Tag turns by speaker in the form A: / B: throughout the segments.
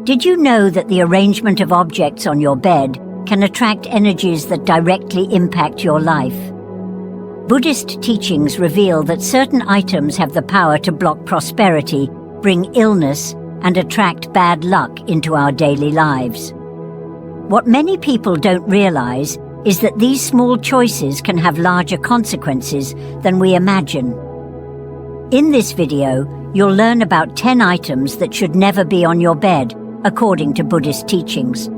A: Did you know that the arrangement of objects on your bed can attract energies that directly impact your life? Buddhist teachings reveal that certain items have the power to block prosperity, bring illness, and attract bad luck into our daily lives. What many people don't realize is that these small choices can have larger consequences than we imagine. In this video, you'll learn about 10 items that should never be on your bed, according to Buddhist teachings.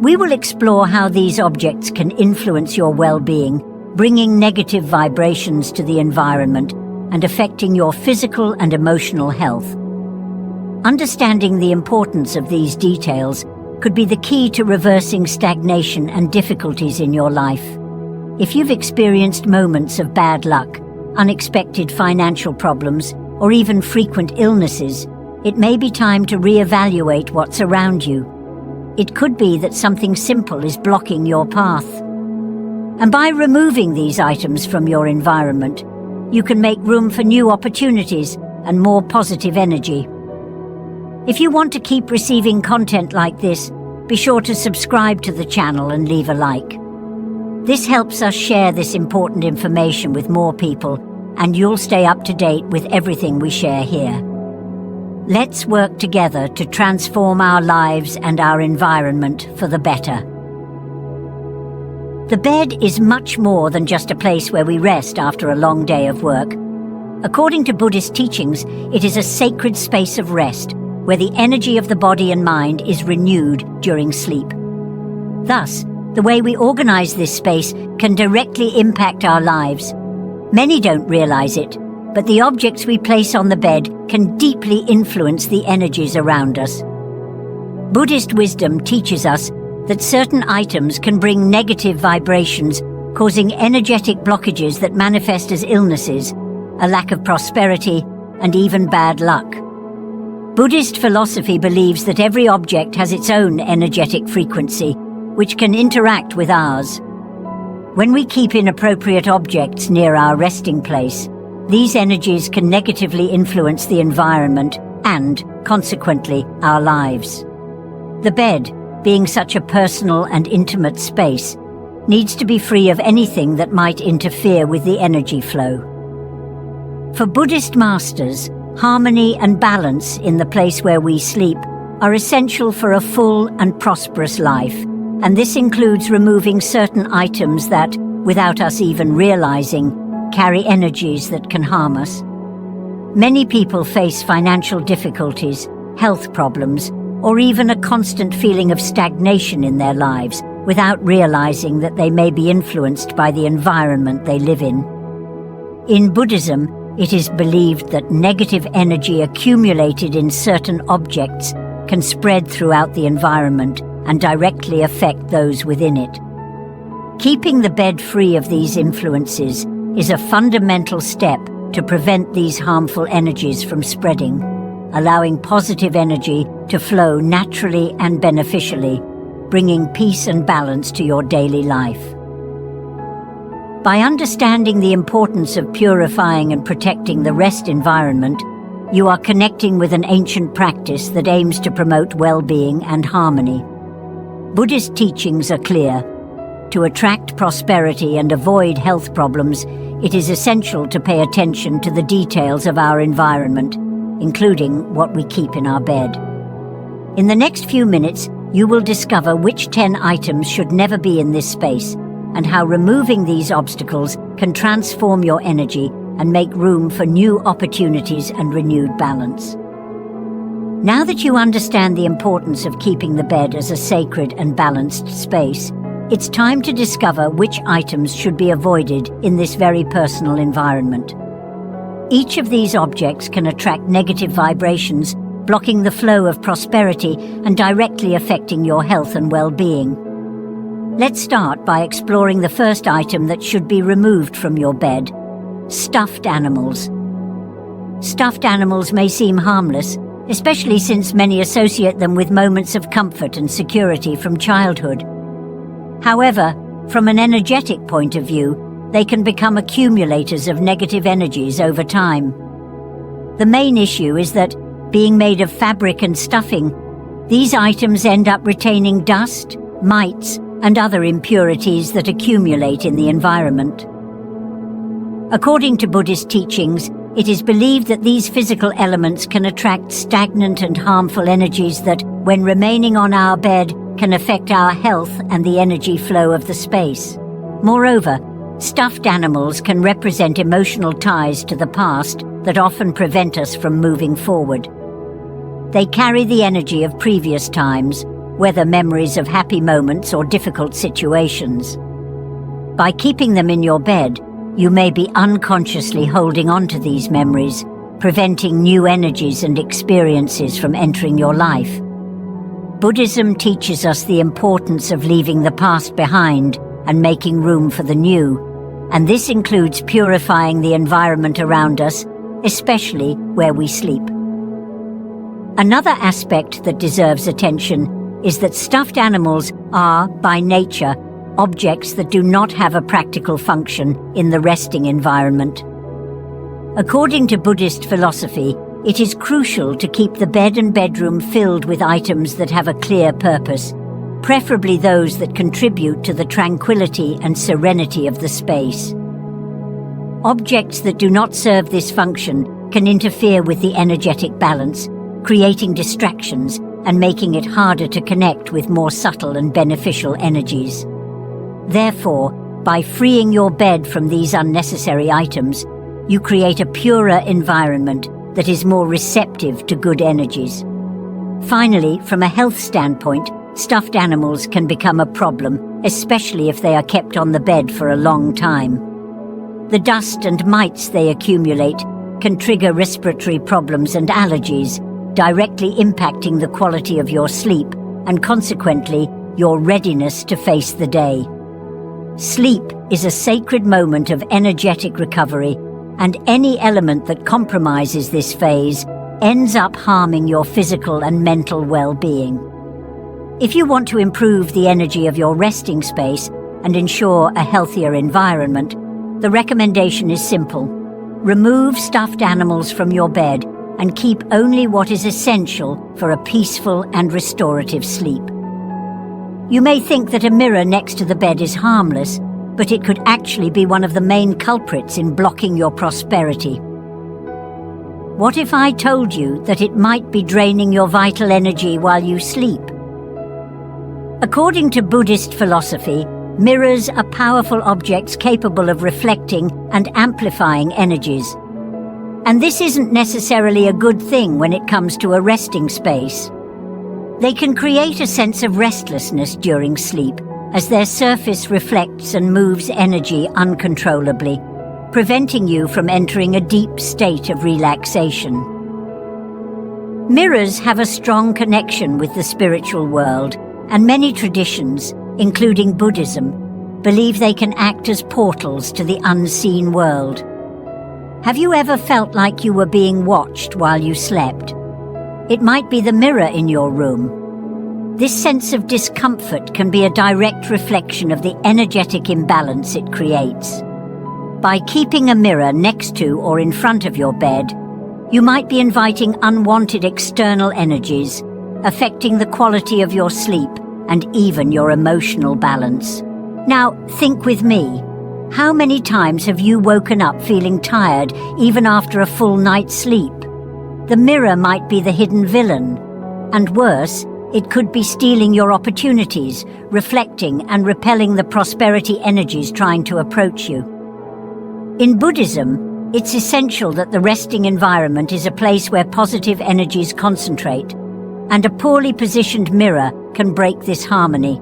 A: We will explore how these objects can influence your well-being, bringing negative vibrations to the environment and affecting your physical and emotional health. Understanding the importance of these details could be the key to reversing stagnation and difficulties in your life. If you've experienced moments of bad luck, unexpected financial problems, or even frequent illnesses, it may be time to reevaluate what's around you. It could be that something simple is blocking your path. And by removing these items from your environment, you can make room for new opportunities and more positive energy. If you want to keep receiving content like this, be sure to subscribe to the channel and leave a like. This helps us share this important information with more people, and you'll stay up to date with everything we share here. Let's work together to transform our lives and our environment for the better. The bed is much more than just a place where we rest after a long day of work. According to Buddhist teachings, it is a sacred space of rest, where the energy of the body and mind is renewed during sleep. Thus, the way we organize this space can directly impact our lives. Many don't realize it, but the objects we place on the bed can deeply influence the energies around us. Buddhist wisdom teaches us that certain items can bring negative vibrations, causing energetic blockages that manifest as illnesses, a lack of prosperity, and even bad luck. Buddhist philosophy believes that every object has its own energetic frequency, which can interact with ours. When we keep inappropriate objects near our resting place, these energies can negatively influence the environment and, consequently, our lives. The bed, being such a personal and intimate space, needs to be free of anything that might interfere with the energy flow. For Buddhist masters, harmony and balance in the place where we sleep are essential for a full and prosperous life, and this includes removing certain items that, without us even realizing, carry energies that can harm us. Many people face financial difficulties, health problems, or even a constant feeling of stagnation in their lives without realizing that they may be influenced by the environment they live in. In Buddhism, it is believed that negative energy accumulated in certain objects can spread throughout the environment and directly affect those within it. Keeping the bed free of these influences is a fundamental step to prevent these harmful energies from spreading, allowing positive energy to flow naturally and beneficially, bringing peace and balance to your daily life. By understanding the importance of purifying and protecting the rest environment, you are connecting with an ancient practice that aims to promote well-being and harmony. Buddhist teachings are clear. To attract prosperity and avoid health problems, it is essential to pay attention to the details of our environment, including what we keep in our bed. In the next few minutes, you will discover which 10 items should never be in this space, and how removing these obstacles can transform your energy and make room for new opportunities and renewed balance. Now that you understand the importance of keeping the bed as a sacred and balanced space, it's time to discover which items should be avoided in this very personal environment. Each of these objects can attract negative vibrations, blocking the flow of prosperity and directly affecting your health and well-being. Let's start by exploring the first item that should be removed from your bed: stuffed animals. Stuffed animals may seem harmless, especially since many associate them with moments of comfort and security from childhood. However, from an energetic point of view, they can become accumulators of negative energies over time. The main issue is that, being made of fabric and stuffing, These items end up retaining dust, mites, and other impurities that accumulate in the environment. According to Buddhist teachings, it is believed that these physical elements can attract stagnant and harmful energies that, when remaining on our bed, can affect our health and the energy flow of the space. Moreover, stuffed animals can represent emotional ties to the past that often prevent us from moving forward. They carry the energy of previous times, whether memories of happy moments or difficult situations. By keeping them in your bed, you may be unconsciously holding on to these memories, preventing new energies and experiences from entering your life. Buddhism teaches us the importance of leaving the past behind and making room for the new, and this includes purifying the environment around us, especially where we sleep. Another aspect that deserves attention is that stuffed animals are, by nature, objects that do not have a practical function in the resting environment. According to Buddhist philosophy, it is crucial to keep the bed and bedroom filled with items that have a clear purpose, preferably those that contribute to the tranquility and serenity of the space. Objects that do not serve this function can interfere with the energetic balance, creating distractions and making it harder to connect with more subtle and beneficial energies. Therefore, by freeing your bed from these unnecessary items, you create a purer environment that is more receptive to good energies. Finally, from a health standpoint, stuffed animals can become a problem, especially if they are kept on the bed for a long time. The dust and mites they accumulate can trigger respiratory problems and allergies, directly impacting the quality of your sleep and consequently your readiness to face the day. Sleep is a sacred moment of energetic recovery, and any element that compromises this phase ends up harming your physical and mental well-being. If you want to improve the energy of your resting space and ensure a healthier environment, the recommendation is simple. Remove stuffed animals from your bed and keep only what is essential for a peaceful and restorative sleep. You may think that a mirror next to the bed is harmless, but it could actually be one of the main culprits in blocking your prosperity. What if I told you that it might be draining your vital energy while you sleep? According to Buddhist philosophy, mirrors are powerful objects capable of reflecting and amplifying energies. And this isn't necessarily a good thing when it comes to a resting space. They can create a sense of restlessness during sleep, as their surface reflects and moves energy uncontrollably, preventing you from entering a deep state of relaxation. Mirrors have a strong connection with the spiritual world, and many traditions, including Buddhism, believe they can act as portals to the unseen world. Have you ever felt like you were being watched while you slept? It might be the mirror in your room. This sense of discomfort can be a direct reflection of the energetic imbalance it creates. By keeping a mirror next to or in front of your bed, you might be inviting unwanted external energies, affecting the quality of your sleep and even your emotional balance. Now, think with me. How many times have you woken up feeling tired even after a full night's sleep? The mirror might be the hidden villain. And worse, it could be stealing your opportunities, reflecting and repelling the prosperity energies trying to approach you. In Buddhism, it's essential that the resting environment is a place where positive energies concentrate, and a poorly positioned mirror can break this harmony.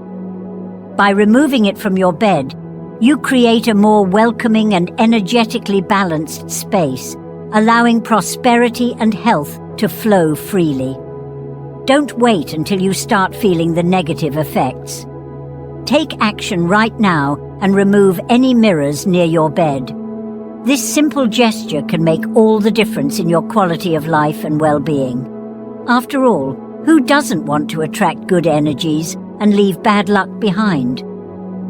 A: By removing it from your bed, you create a more welcoming and energetically balanced space, allowing prosperity and health to flow freely. Don't wait until you start feeling the negative effects. Take action right now and remove any mirrors near your bed. This simple gesture can make all the difference in your quality of life and well-being. After all, who doesn't want to attract good energies and leave bad luck behind?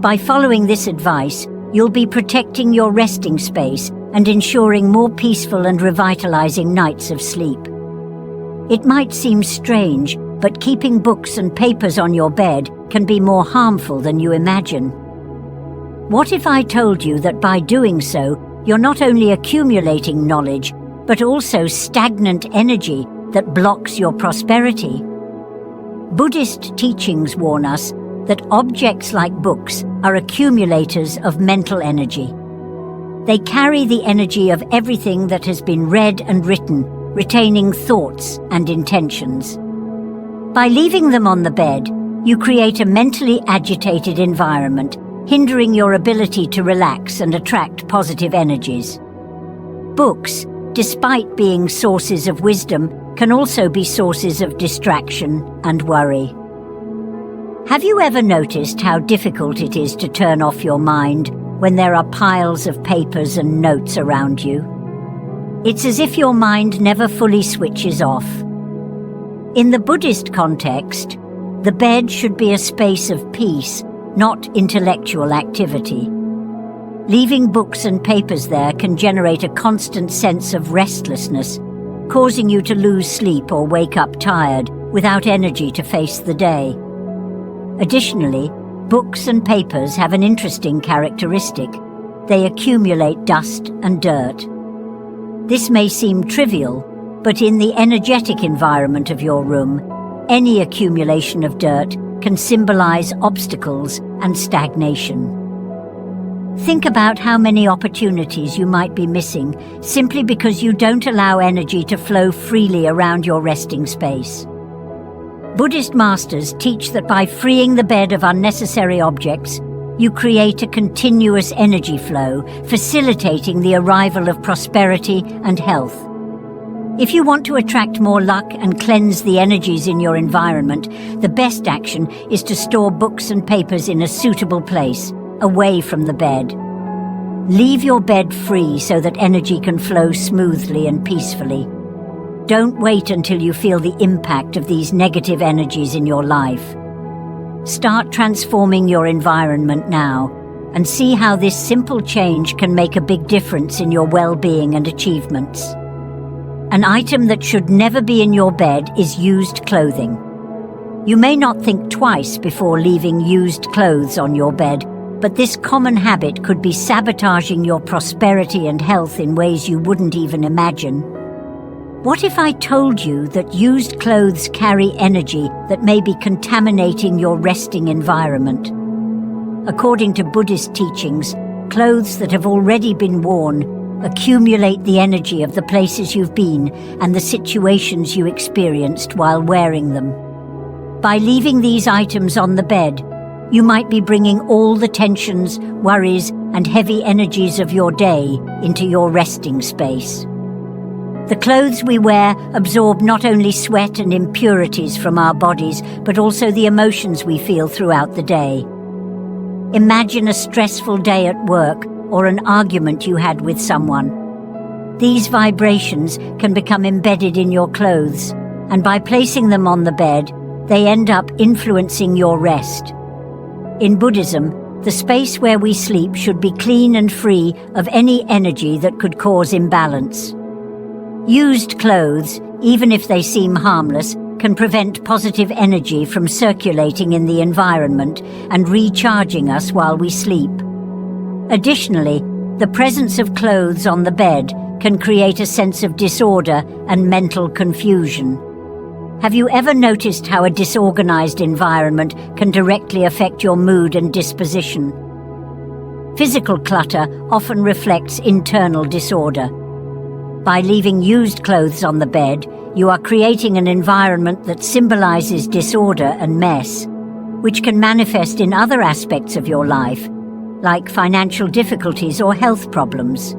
A: By following this advice, you'll be protecting your resting space and ensuring more peaceful and revitalizing nights of sleep. It might seem strange, but keeping books and papers on your bed can be more harmful than you imagine. What if I told you that by doing so, you're not only accumulating knowledge, but also stagnant energy that blocks your prosperity? Buddhist teachings warn us that objects like books are accumulators of mental energy. They carry the energy of everything that has been read and written, retaining thoughts and intentions. By leaving them on the bed, you create a mentally agitated environment, hindering your ability to relax and attract positive energies. Books, despite being sources of wisdom, can also be sources of distraction and worry. Have you ever noticed how difficult it is to turn off your mind when there are piles of papers and notes around you? It's as if your mind never fully switches off. In the Buddhist context, the bed should be a space of peace, not intellectual activity. Leaving books and papers there can generate a constant sense of restlessness, causing you to lose sleep or wake up tired without energy to face the day. Additionally, books and papers have an interesting characteristic. They accumulate dust and dirt. This may seem trivial, but in the energetic environment of your room, any accumulation of dirt can symbolize obstacles and stagnation. Think about how many opportunities you might be missing simply because you don't allow energy to flow freely around your resting space. Buddhist masters teach that by freeing the bed of unnecessary objects, you create a continuous energy flow, facilitating the arrival of prosperity and health. If you want to attract more luck and cleanse the energies in your environment, the best action is to store books and papers in a suitable place, away from the bed. Leave your bed free so that energy can flow smoothly and peacefully. Don't wait until you feel the impact of these negative energies in your life. Start transforming your environment now and see how this simple change can make a big difference in your well-being and achievements. An item that should never be in your bed is used clothing. You may not think twice before leaving used clothes on your bed, but this common habit could be sabotaging your prosperity and health in ways you wouldn't even imagine. What if I told you that used clothes carry energy that may be contaminating your resting environment? According to Buddhist teachings, clothes that have already been worn accumulate the energy of the places you've been and the situations you experienced while wearing them. By leaving these items on the bed, you might be bringing all the tensions, worries, and heavy energies of your day into your resting space. The clothes we wear absorb not only sweat and impurities from our bodies, but also the emotions we feel throughout the day. Imagine a stressful day at work or an argument you had with someone. These vibrations can become embedded in your clothes, and by placing them on the bed, they end up influencing your rest. In Buddhism, the space where we sleep should be clean and free of any energy that could cause imbalance. Used clothes, even if they seem harmless, can prevent positive energy from circulating in the environment and recharging us while we sleep. Additionally, the presence of clothes on the bed can create a sense of disorder and mental confusion. Have you ever noticed how a disorganized environment can directly affect your mood and disposition? Physical clutter often reflects internal disorder. By leaving used clothes on the bed, you are creating an environment that symbolizes disorder and mess, which can manifest in other aspects of your life, like financial difficulties or health problems.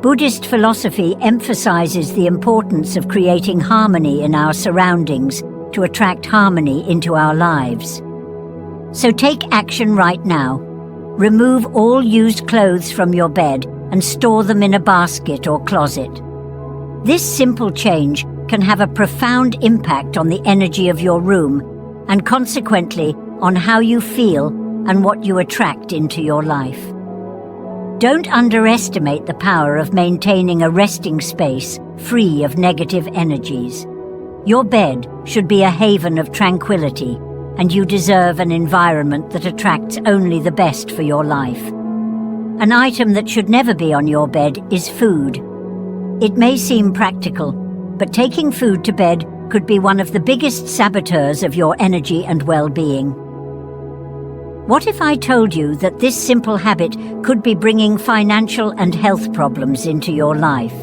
A: Buddhist philosophy emphasizes the importance of creating harmony in our surroundings to attract harmony into our lives. So take action right now. Remove all used clothes from your bed and store them in a basket or closet. This simple change can have a profound impact on the energy of your room and consequently on how you feel and what you attract into your life. Don't underestimate the power of maintaining a resting space free of negative energies. Your bed should be a haven of tranquility, and you deserve an environment that attracts only the best for your life. An item that should never be on your bed is food. It may seem practical, but taking food to bed could be one of the biggest saboteurs of your energy and well-being. What if I told you that this simple habit could be bringing financial and health problems into your life?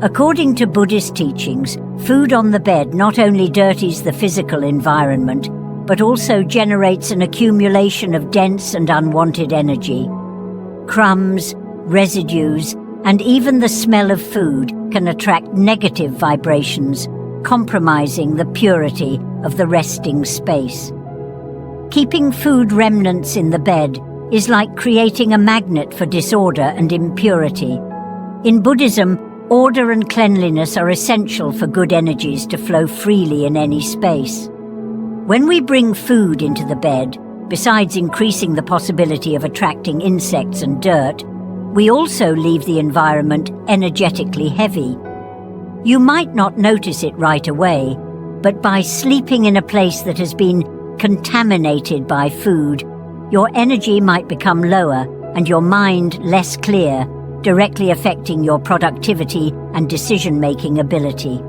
A: According to Buddhist teachings, food on the bed not only dirties the physical environment, but also generates an accumulation of dense and unwanted energy. Crumbs, residues, and even the smell of food can attract negative vibrations, compromising the purity of the resting space. Keeping food remnants in the bed is like creating a magnet for disorder and impurity. In Buddhism, order and cleanliness are essential for good energies to flow freely in any space. When we bring food into the bed, besides increasing the possibility of attracting insects and dirt, we also leave the environment energetically heavy. You might not notice it right away, but by sleeping in a place that has been contaminated by food, your energy might become lower and your mind less clear, directly affecting your productivity and decision-making ability.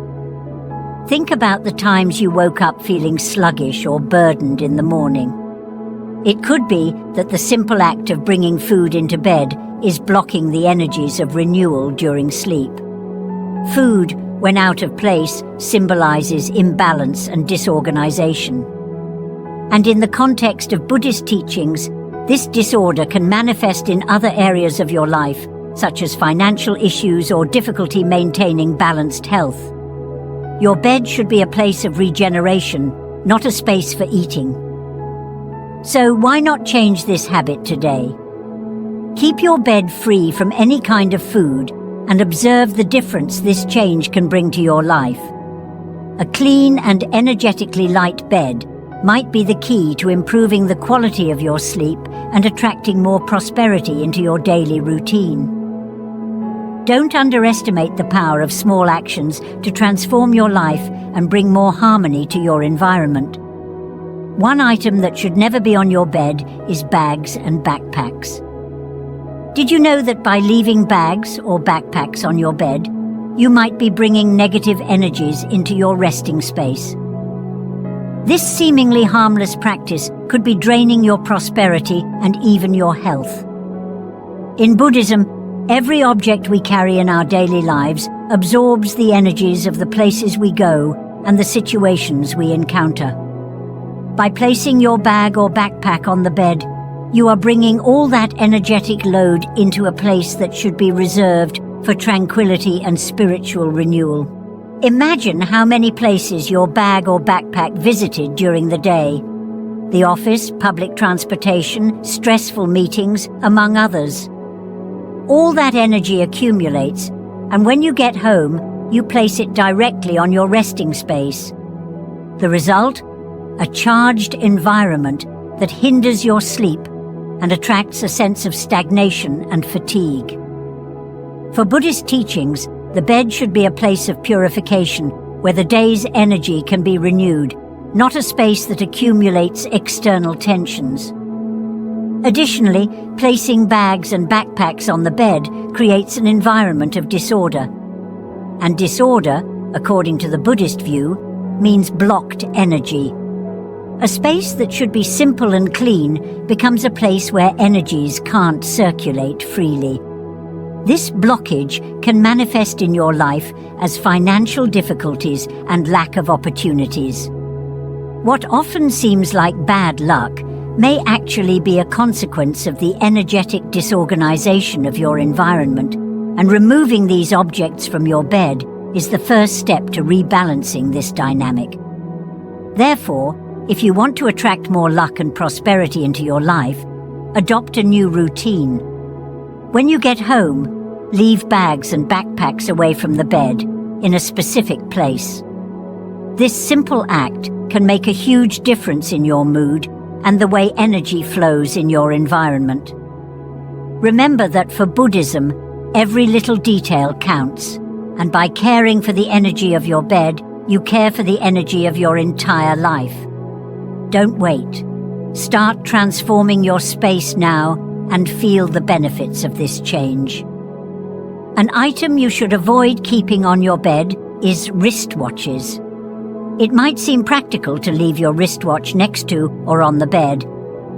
A: Think about the times you woke up feeling sluggish or burdened in the morning. It could be that the simple act of bringing food into bed is blocking the energies of renewal during sleep. Food, when out of place, symbolizes imbalance and disorganization. And in the context of Buddhist teachings, this disorder can manifest in other areas of your life, such as financial issues or difficulty maintaining balanced health. Your bed should be a place of regeneration, not a space for eating. So why not change this habit today? Keep your bed free from any kind of food and observe the difference this change can bring to your life. A clean and energetically light bed might be the key to improving the quality of your sleep and attracting more prosperity into your daily routine. Don't underestimate the power of small actions to transform your life and bring more harmony to your environment. One item that should never be on your bed is bags and backpacks. Did you know that by leaving bags or backpacks on your bed, you might be bringing negative energies into your resting space? This seemingly harmless practice could be draining your prosperity and even your health. In Buddhism, every object we carry in our daily lives absorbs the energies of the places we go and the situations we encounter. By placing your bag or backpack on the bed, you are bringing all that energetic load into a place that should be reserved for tranquility and spiritual renewal. Imagine how many places your bag or backpack visited during the day. The office, public transportation, stressful meetings, among others. All that energy accumulates, and when you get home, you place it directly on your resting space. The result? A charged environment that hinders your sleep and attracts a sense of stagnation and fatigue. For Buddhist teachings, the bed should be a place of purification where the day's energy can be renewed, not a space that accumulates external tensions. Additionally, placing bags and backpacks on the bed creates an environment of disorder. And disorder, according to the Buddhist view, means blocked energy. A space that should be simple and clean becomes a place where energies can't circulate freely. This blockage can manifest in your life as financial difficulties and lack of opportunities. What often seems like bad luck may actually be a consequence of the energetic disorganization of your environment, and removing these objects from your bed is the first step to rebalancing this dynamic. Therefore, if you want to attract more luck and prosperity into your life, adopt a new routine. When you get home, leave bags and backpacks away from the bed in a specific place. This simple act can make a huge difference in your mood and the way energy flows in your environment. Remember that for Buddhism, every little detail counts, and by caring for the energy of your bed, you care for the energy of your entire life. Don't wait. Start transforming your space now and feel the benefits of this change. An item you should avoid keeping on your bed is wristwatches. It might seem practical to leave your wristwatch next to or on the bed,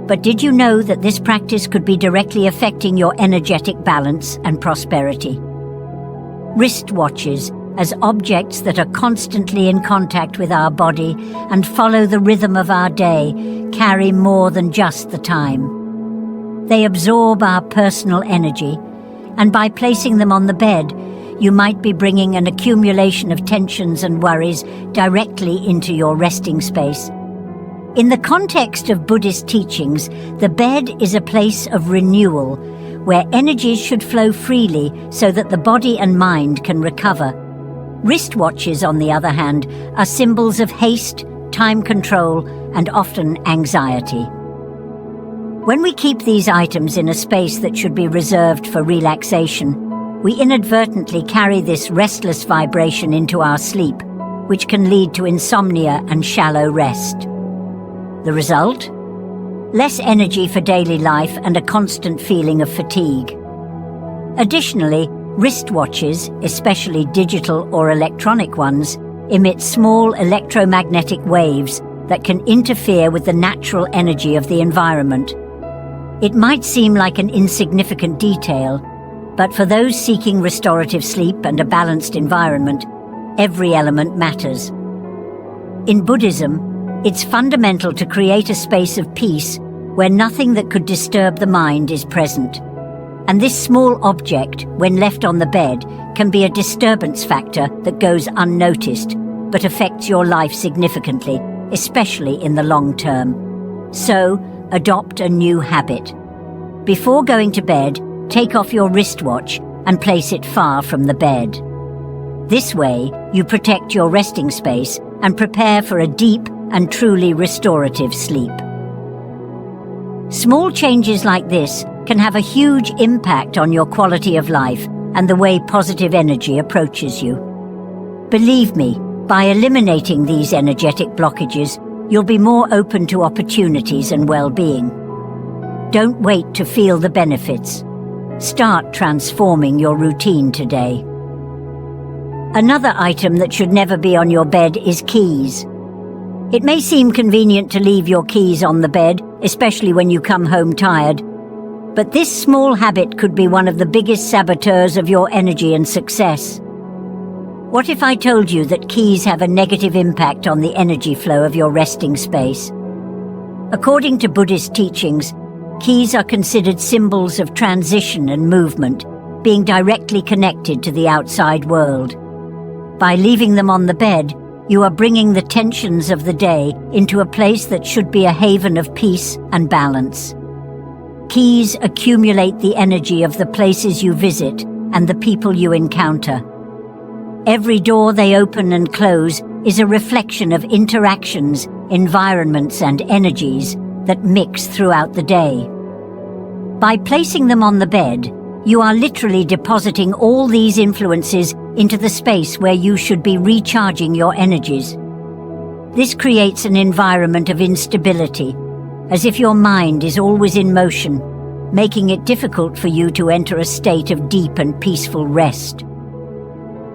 A: but did you know that this practice could be directly affecting your energetic balance and prosperity? Wristwatches, as objects that are constantly in contact with our body and follow the rhythm of our day, carry more than just the time. They absorb our personal energy, and by placing them on the bed, you might be bringing an accumulation of tensions and worries directly into your resting space. In the context of Buddhist teachings, the bed is a place of renewal, where energies should flow freely so that the body and mind can recover. Wristwatches, on the other hand, are symbols of haste, time control, and often anxiety. When we keep these items in a space that should be reserved for relaxation, we inadvertently carry this restless vibration into our sleep, which can lead to insomnia and shallow rest. The result? Less energy for daily life and a constant feeling of fatigue. Additionally, wristwatches, especially digital or electronic ones, emit small electromagnetic waves that can interfere with the natural energy of the environment. It might seem like an insignificant detail, but for those seeking restorative sleep and a balanced environment, every element matters. In Buddhism, it's fundamental to create a space of peace where nothing that could disturb the mind is present. And this small object, when left on the bed, can be a disturbance factor that goes unnoticed, but affects your life significantly, especially in the long term. So, adopt a new habit. Before going to bed, take off your wristwatch and place it far from the bed. This way, you protect your resting space and prepare for a deep and truly restorative sleep. Small changes like this can have a huge impact on your quality of life and the way positive energy approaches you. Believe me, by eliminating these energetic blockages, you'll be more open to opportunities and well-being. Don't wait to feel the benefits. Start transforming your routine today. Another item that should never be on your bed is keys. It may seem convenient to leave your keys on the bed, especially when you come home tired, but this small habit could be one of the biggest saboteurs of your energy and success. What if I told you that keys have a negative impact on the energy flow of your resting space? According to Buddhist teachings, keys are considered symbols of transition and movement, being directly connected to the outside world. By leaving them on the bed, you are bringing the tensions of the day into a place that should be a haven of peace and balance. Keys accumulate the energy of the places you visit and the people you encounter. Every door they open and close is a reflection of interactions, environments, and energies that mix throughout the day. By placing them on the bed, you are literally depositing all these influences into the space where you should be recharging your energies. This creates an environment of instability, as if your mind is always in motion, making it difficult for you to enter a state of deep and peaceful rest.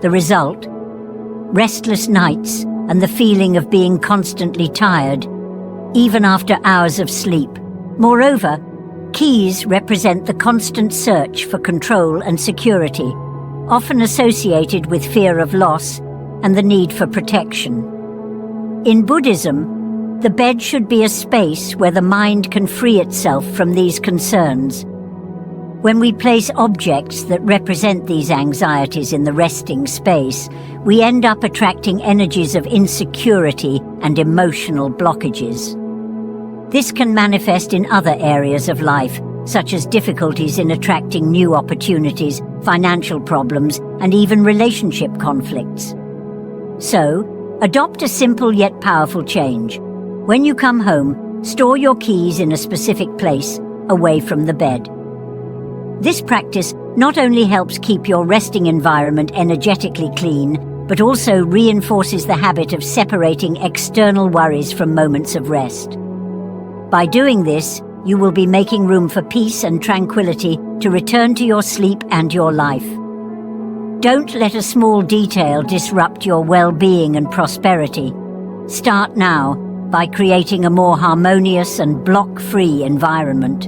A: The result? Restless nights and the feeling of being constantly tired, even after hours of sleep. Moreover, keys represent the constant search for control and security, often associated with fear of loss and the need for protection. In Buddhism, the bed should be a space where the mind can free itself from these concerns. When we place objects that represent these anxieties in the resting space, we end up attracting energies of insecurity and emotional blockages. This can manifest in other areas of life, such as difficulties in attracting new opportunities, financial problems, and even relationship conflicts. So, adopt a simple yet powerful change. When you come home, store your keys in a specific place, away from the bed. This practice not only helps keep your resting environment energetically clean, but also reinforces the habit of separating external worries from moments of rest. By doing this, you will be making room for peace and tranquility to return to your sleep and your life. Don't let a small detail disrupt your well-being and prosperity. Start now by creating a more harmonious and block-free environment.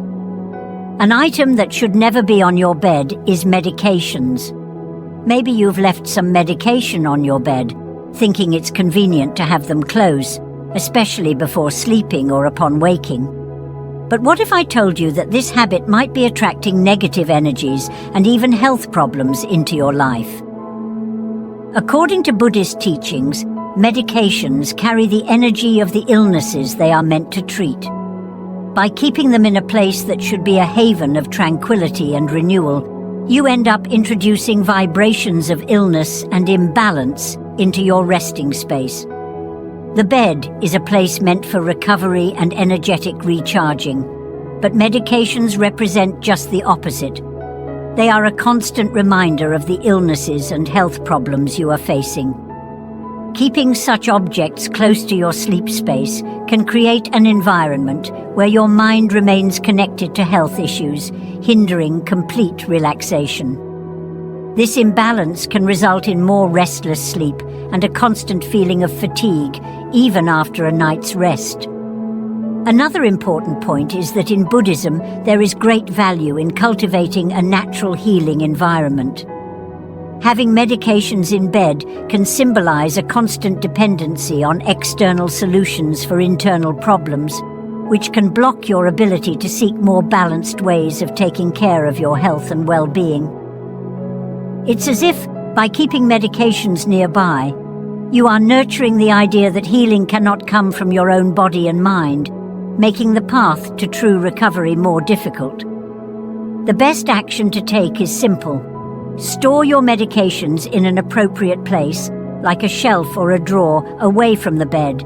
A: An item that should never be on your bed is medications. Maybe you've left some medication on your bed, thinking it's convenient to have them close, especially before sleeping or upon waking. But what if I told you that this habit might be attracting negative energies and even health problems into your life? According to Buddhist teachings, medications carry the energy of the illnesses they are meant to treat. By keeping them in a place that should be a haven of tranquility and renewal, you end up introducing vibrations of illness and imbalance into your resting space. The bed is a place meant for recovery and energetic recharging, but medications represent just the opposite. They are a constant reminder of the illnesses and health problems you are facing. Keeping such objects close to your sleep space can create an environment where your mind remains connected to health issues, hindering complete relaxation. This imbalance can result in more restless sleep and a constant feeling of fatigue, even after a night's rest. Another important point is that in Buddhism, there is great value in cultivating a natural healing environment. Having medications in bed can symbolize a constant dependency on external solutions for internal problems, which can block your ability to seek more balanced ways of taking care of your health and well-being. It's as if, by keeping medications nearby, you are nurturing the idea that healing cannot come from your own body and mind, making the path to true recovery more difficult. The best action to take is simple. Store your medications in an appropriate place, like a shelf or a drawer, away from the bed.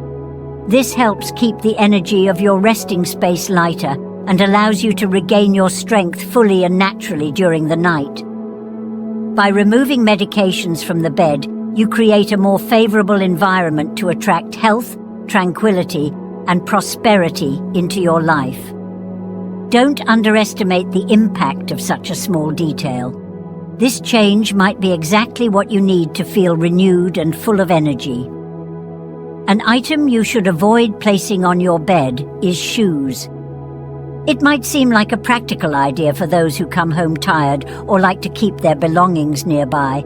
A: This helps keep the energy of your resting space lighter and allows you to regain your strength fully and naturally during the night. By removing medications from the bed, you create a more favorable environment to attract health, tranquility, and prosperity into your life. Don't underestimate the impact of such a small detail. This change might be exactly what you need to feel renewed and full of energy. An item you should avoid placing on your bed is shoes. It might seem like a practical idea for those who come home tired or like to keep their belongings nearby,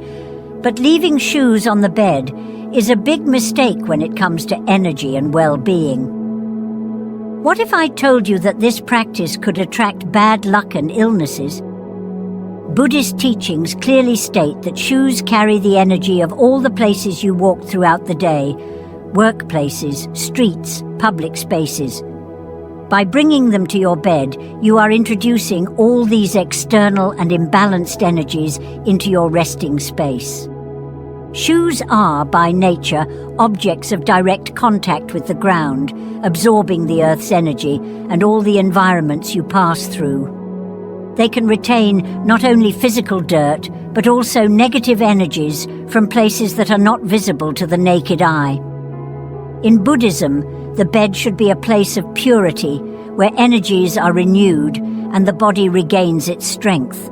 A: but leaving shoes on the bed is a big mistake when it comes to energy and well-being. What if I told you that this practice could attract bad luck and illnesses? Buddhist teachings clearly state that shoes carry the energy of all the places you walk throughout the day: workplaces, streets, public spaces. By bringing them to your bed, you are introducing all these external and imbalanced energies into your resting space. Shoes are, by nature, objects of direct contact with the ground, absorbing the Earth's energy and all the environments you pass through. They can retain not only physical dirt, but also negative energies from places that are not visible to the naked eye. In Buddhism, the bed should be a place of purity, where energies are renewed and the body regains its strength.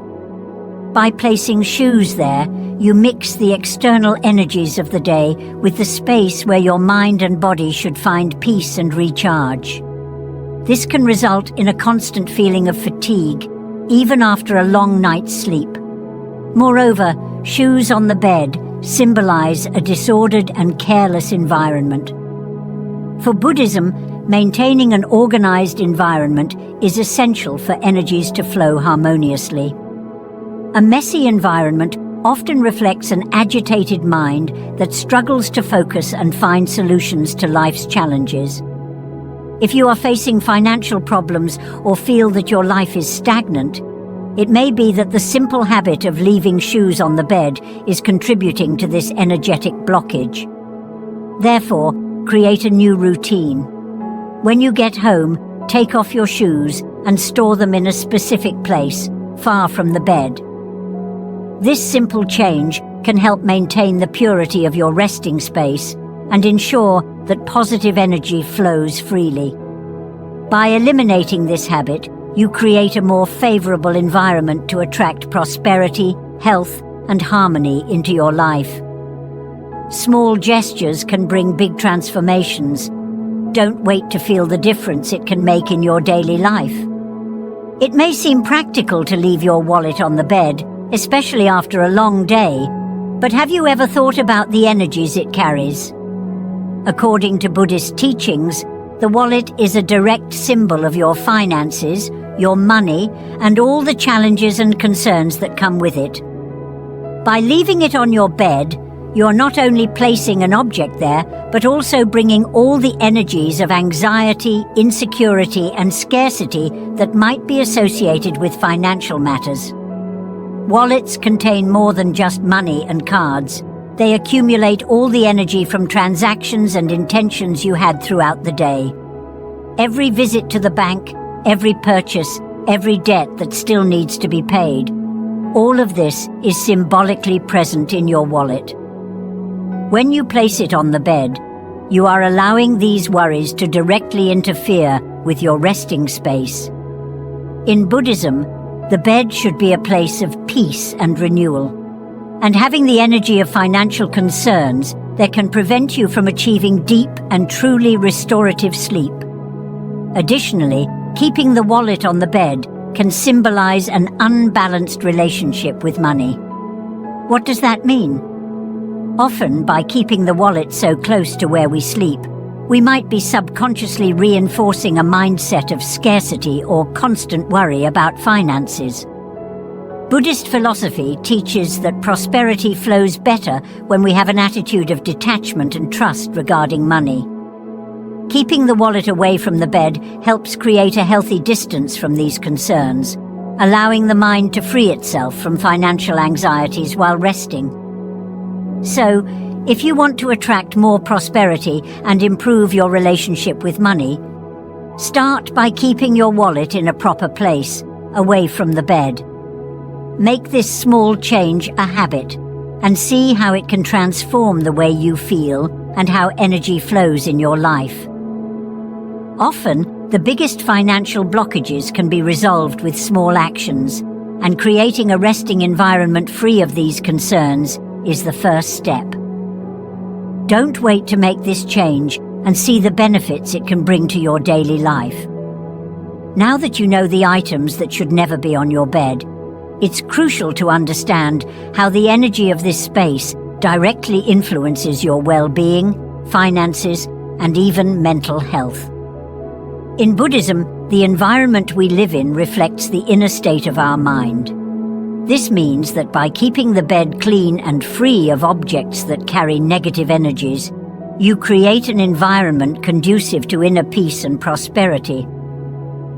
A: By placing shoes there, you mix the external energies of the day with the space where your mind and body should find peace and recharge. This can result in a constant feeling of fatigue, even after a long night's sleep. Moreover, shoes on the bed symbolize a disordered and careless environment. For Buddhism, maintaining an organized environment is essential for energies to flow harmoniously. A messy environment often reflects an agitated mind that struggles to focus and find solutions to life's challenges. If you are facing financial problems or feel that your life is stagnant, it may be that the simple habit of leaving shoes on the bed is contributing to this energetic blockage. Therefore, create a new routine. When you get home, take off your shoes and store them in a specific place, far from the bed. This simple change can help maintain the purity of your resting space and ensure that positive energy flows freely. By eliminating this habit, you create a more favorable environment to attract prosperity, health, and harmony into your life. Small gestures can bring big transformations. Don't wait to feel the difference it can make in your daily life. It may seem practical to leave your wallet on the bed, especially after a long day, but have you ever thought about the energies it carries? According to Buddhist teachings, the wallet is a direct symbol of your finances, your money, and all the challenges and concerns that come with it. By leaving it on your bed, you're not only placing an object there, but also bringing all the energies of anxiety, insecurity, and scarcity that might be associated with financial matters. Wallets contain more than just money and cards. They accumulate all the energy from transactions and intentions you had throughout the day. Every visit to the bank, every purchase, every debt that still needs to be paid, all of this is symbolically present in your wallet. When you place it on the bed, you are allowing these worries to directly interfere with your resting space. In Buddhism, the bed should be a place of peace and renewal. And having the energy of financial concerns that can prevent you from achieving deep and truly restorative sleep. Additionally, keeping the wallet on the bed can symbolize an unbalanced relationship with money. What does that mean? Often, by keeping the wallet so close to where we sleep, we might be subconsciously reinforcing a mindset of scarcity or constant worry about finances. Buddhist philosophy teaches that prosperity flows better when we have an attitude of detachment and trust regarding money. Keeping the wallet away from the bed helps create a healthy distance from these concerns, allowing the mind to free itself from financial anxieties while resting. So, if you want to attract more prosperity and improve your relationship with money, start by keeping your wallet in a proper place, away from the bed. Make this small change a habit, and see how it can transform the way you feel and how energy flows in your life. Often, the biggest financial blockages can be resolved with small actions, and creating a resting environment free of these concerns is the first step. Don't wait to make this change and see the benefits it can bring to your daily life. Now that you know the items that should never be on your bed, it's crucial to understand how the energy of this space directly influences your well-being, finances, and even mental health. In Buddhism, the environment we live in reflects the inner state of our mind. This means that by keeping the bed clean and free of objects that carry negative energies, you create an environment conducive to inner peace and prosperity.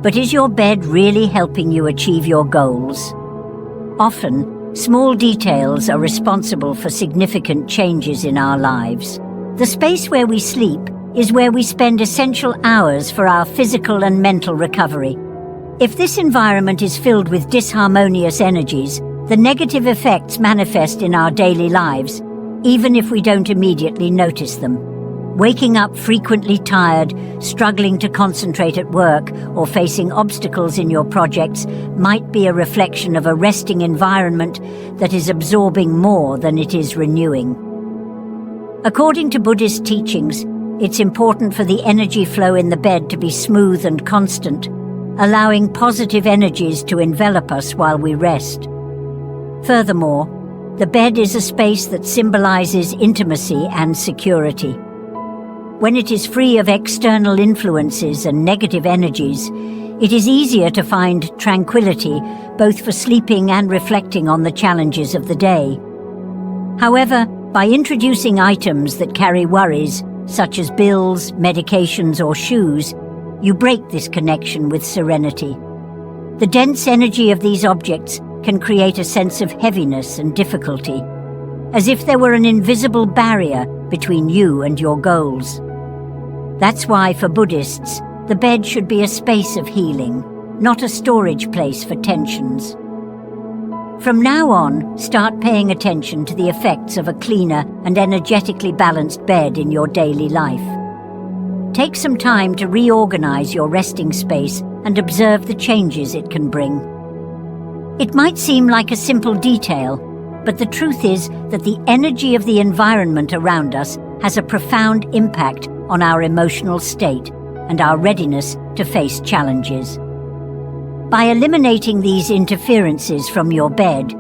A: But is your bed really helping you achieve your goals? Often, small details are responsible for significant changes in our lives. The space where we sleep is where we spend essential hours for our physical and mental recovery. If this environment is filled with disharmonious energies, the negative effects manifest in our daily lives, even if we don't immediately notice them. Waking up frequently tired, struggling to concentrate at work, or facing obstacles in your projects might be a reflection of a resting environment that is absorbing more than it is renewing. According to Buddhist teachings, it's important for the energy flow in the bed to be smooth and constant, allowing positive energies to envelop us while we rest. Furthermore, the bed is a space that symbolizes intimacy and security. When it is free of external influences and negative energies, it is easier to find tranquility both for sleeping and reflecting on the challenges of the day. However, by introducing items that carry worries, such as bills, medications, or shoes, you break this connection with serenity. The dense energy of these objects can create a sense of heaviness and difficulty, as if there were an invisible barrier between you and your goals. That's why, for Buddhists, the bed should be a space of healing, not a storage place for tensions. From now on, start paying attention to the effects of a cleaner and energetically balanced bed in your daily life. Take some time to reorganize your resting space and observe the changes it can bring. It might seem like a simple detail, but the truth is that the energy of the environment around us has a profound impact on our emotional state and our readiness to face challenges. By eliminating these interferences from your bed,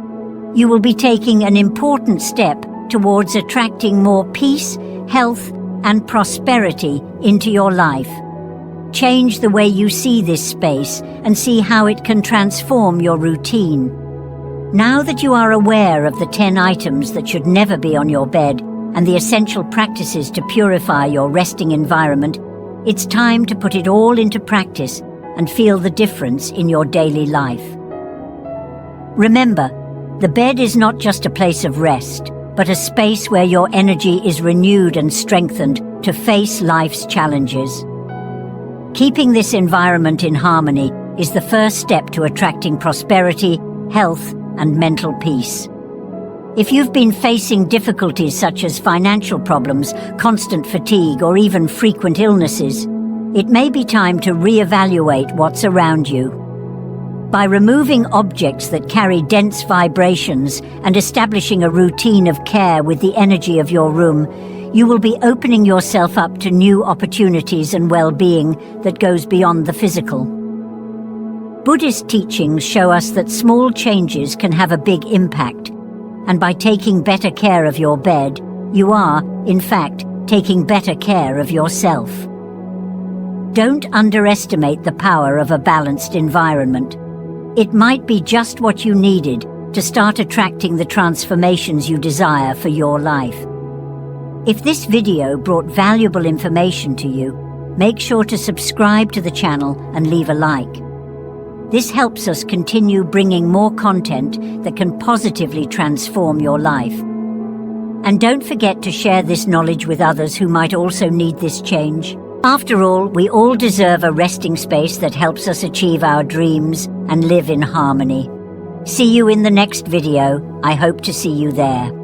A: you will be taking an important step towards attracting more peace, health, and prosperity into your life. Change the way you see this space and see how it can transform your routine. Now that you are aware of the 10 items that should never be on your bed and the essential practices to purify your resting environment, it's time to put it all into practice and feel the difference in your daily life. Remember, the bed is not just a place of rest, but a space where your energy is renewed and strengthened to face life's challenges. Keeping this environment in harmony is the first step to attracting prosperity, health, and mental peace. If you've been facing difficulties such as financial problems, constant fatigue, or even frequent illnesses, it may be time to reevaluate what's around you. By removing objects that carry dense vibrations and establishing a routine of care with the energy of your room, you will be opening yourself up to new opportunities and well-being that goes beyond the physical. Buddhist teachings show us that small changes can have a big impact, and by taking better care of your bed, you are, in fact, taking better care of yourself. Don't underestimate the power of a balanced environment. It might be just what you needed to start attracting the transformations you desire for your life. If this video brought valuable information to you, make sure to subscribe to the channel and leave a like. This helps us continue bringing more content that can positively transform your life. And don't forget to share this knowledge with others who might also need this change. After all, we all deserve a resting space that helps us achieve our dreams and live in harmony. See you in the next video. I hope to see you there.